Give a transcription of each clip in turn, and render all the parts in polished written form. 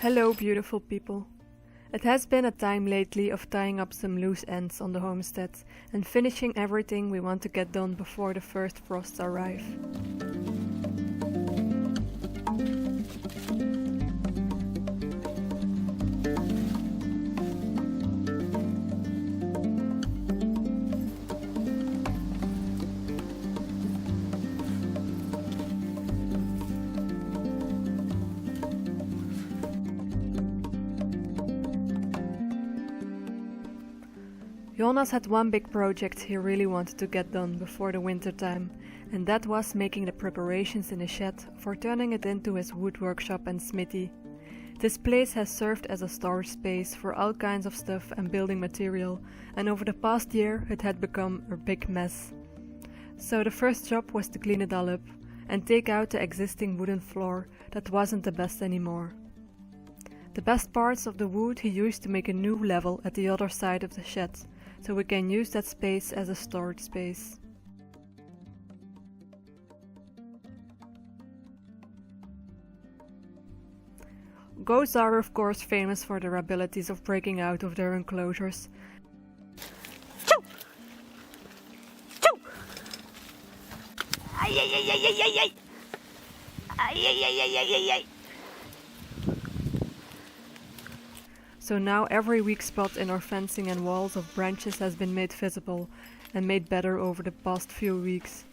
Hello beautiful people. It has been a time lately of tying up some loose ends on the homestead and finishing everything we want to get done before the first frosts arrive. Jonas had one big project he really wanted to get done before the winter time, and that was making the preparations in the shed for turning it into his wood workshop and smithy. This place has served as a storage space for all kinds of stuff and building material, and over the past year it had become a big mess. So the first job was to clean it all up and take out the existing wooden floor that wasn't the best anymore. The best parts of the wood he used to make a new level at the other side of the shed, so we can use that space as a storage space. Goats are of course famous for their abilities of breaking out of their enclosures. Choo! Choo! Ay, ay, ay, ay, ay, ay, ay. Ay, ay, ay, ay, ay, ay, ay. So now every weak spot in our fencing and walls of branches has been made visible and made better over the past few weeks.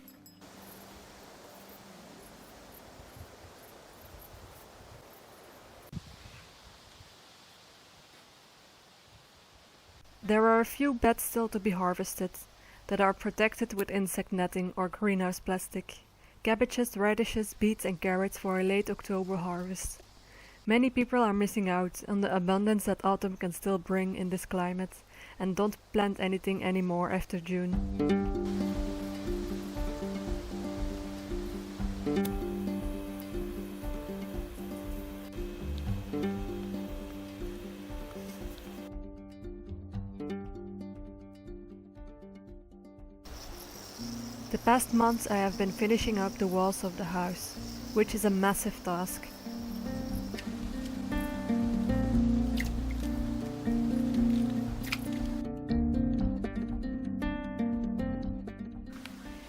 There are a few beds still to be harvested that are protected with insect netting or greenhouse plastic. Cabbages, radishes, beets and carrots for a late October harvest. Many people are missing out on the abundance that autumn can still bring in this climate and don't plant anything anymore after June. The past months I have been finishing up the walls of the house, which is a massive task.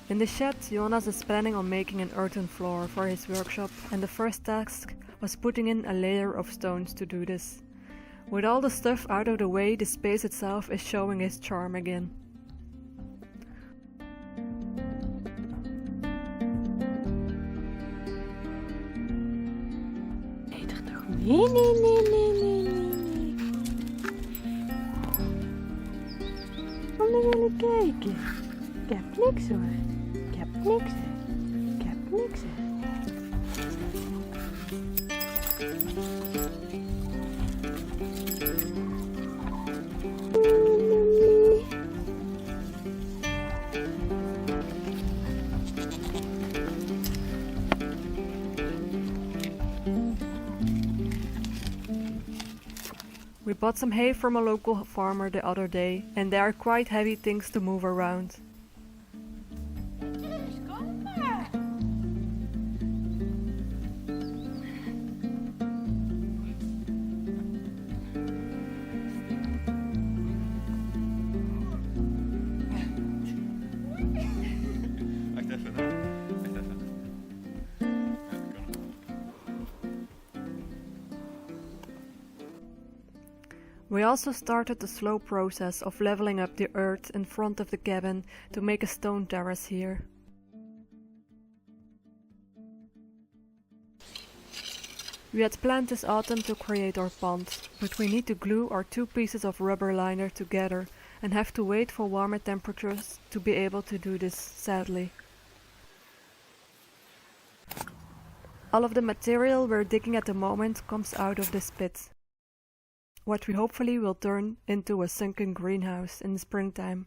In the shed, Jonas is planning on making an earthen floor for his workshop, and the first task was putting in a layer of stones to do this. With all the stuff out of the way, the space itself is showing its charm again. Nee. Kom maar willen kijken. Ik heb niks hoor. Ik heb niks. Ik heb niks. We bought some hay from a local farmer the other day, and they are quite heavy things to move around. We also started the slow process of leveling up the earth in front of the cabin to make a stone terrace here. We had planned this autumn to create our pond, but we need to glue our two pieces of rubber liner together and have to wait for warmer temperatures to be able to do this, sadly. All of the material we're digging at the moment comes out of this pit, what we hopefully will turn into a sunken greenhouse in the springtime.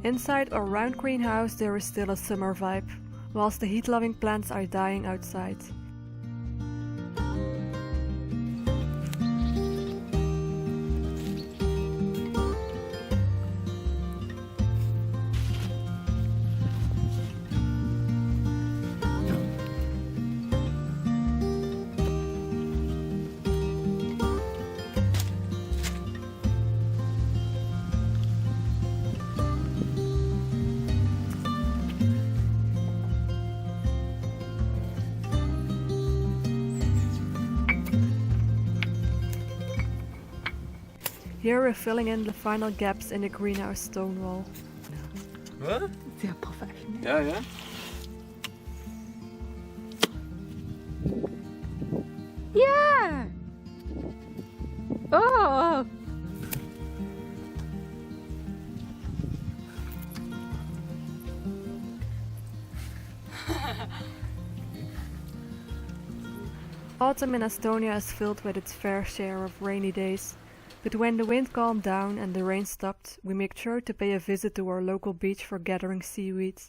Inside our round greenhouse there is still a summer vibe, whilst the heat-loving plants are dying outside. Here we're filling in the final gaps in the greenhouse stone wall. What? Sehr professional. Ja, ja. Yeah! Oh! Autumn in Estonia is filled with its fair share of rainy days, but when the wind calmed down and the rain stopped, we make sure to pay a visit to our local beach for gathering seaweed.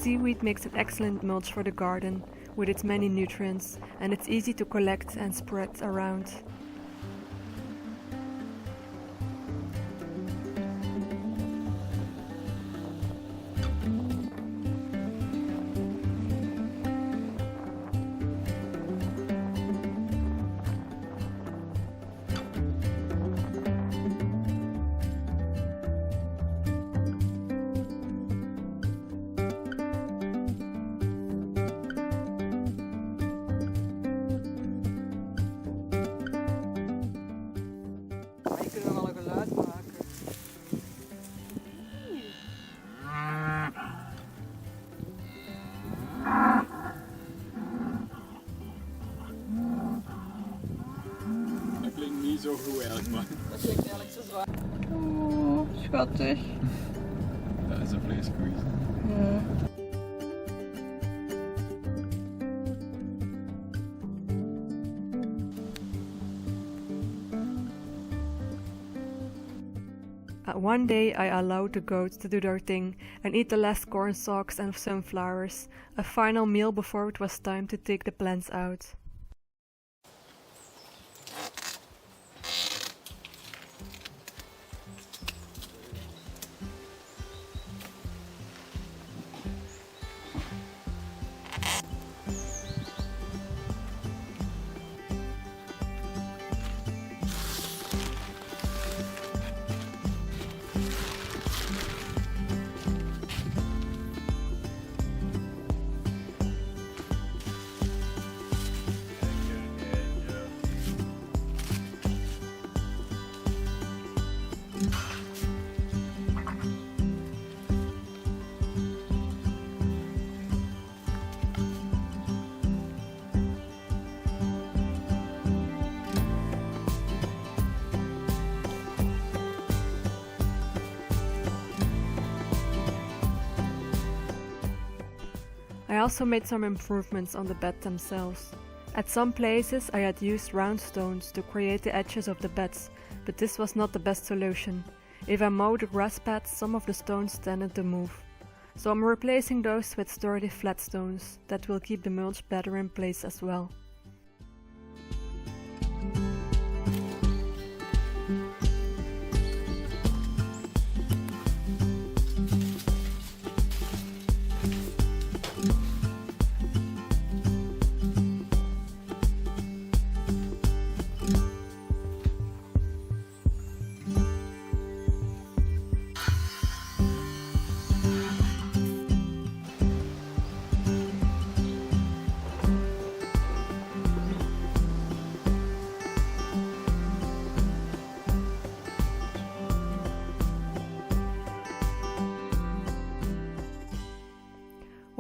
Seaweed makes an excellent mulch for the garden, with its many nutrients, and it's easy to collect and spread around. Niet zo goed eigenlijk, maar Dat klinkt eigenlijk zo zwaar. Oh, schattig. dat is een vleeskoe. Ja. One day I allowed the goats to do their thing and eat the last corn stalks and sunflowers, a final meal before it was time to take the plants out. I also made some improvements on the bed themselves. At some places I had used round stones to create the edges of the beds, but this was not the best solution. If I mowed the grass pads, some of the stones tended to move. So I'm replacing those with sturdy flat stones that will keep the mulch better in place as well.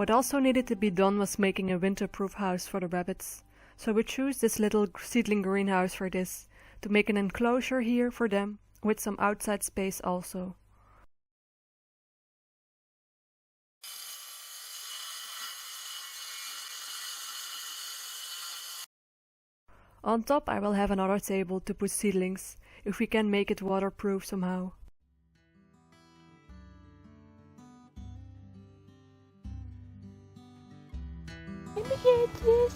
What also needed to be done was making a winterproof house for the rabbits. So we chose this little seedling greenhouse for this, to make an enclosure here for them, with some outside space also. On top I will have another table to put seedlings, if we can make it waterproof somehow. Babytjes.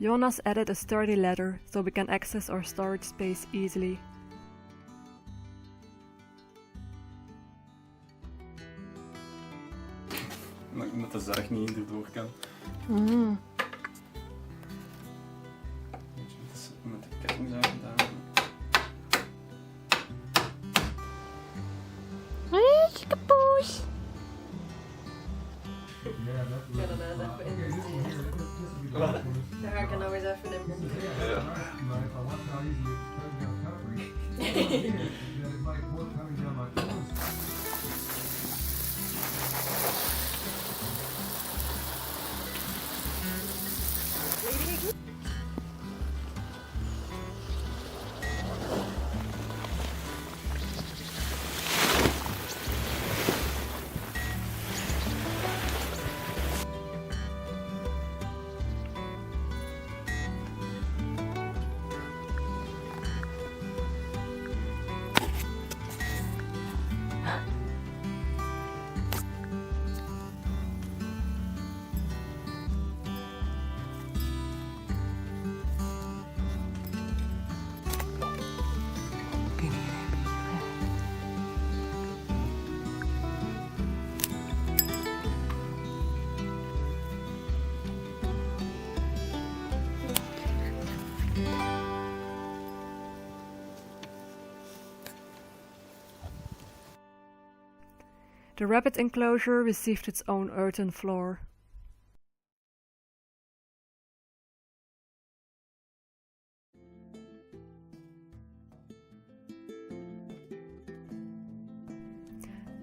Jonas added a sturdy ladder so we can access our storage space easily. Omdat de zaag niet erdoor kan. Met de kettingzaag gedaan. Hé, kapoes. Ik ga daarna even in. Daar ga ik er nou eens even in. The rabbit enclosure received its own earthen floor.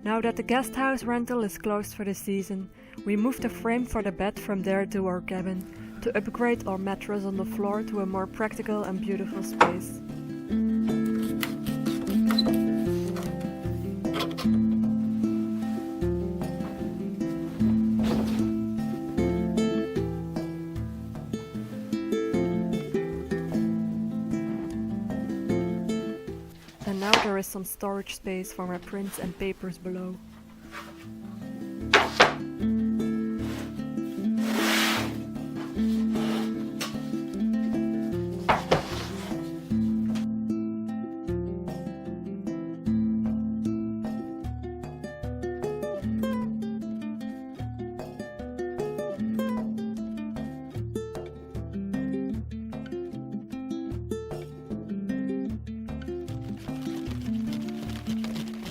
Now that the guest house rental is closed for the season, we moved the frame for the bed from there to our cabin, to upgrade our mattress on the floor to a more practical and beautiful space. And now there is some storage space for my prints and papers below.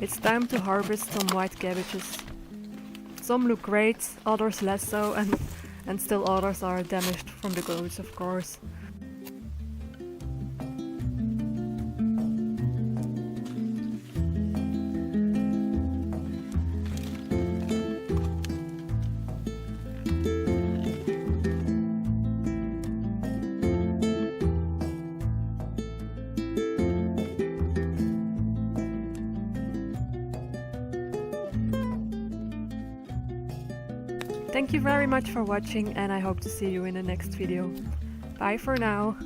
It's time to harvest some white cabbages. Some look great, others less so, and still others are damaged from the goats, of course. Thank you very much for watching, and I hope to see you in the next video. Bye for now!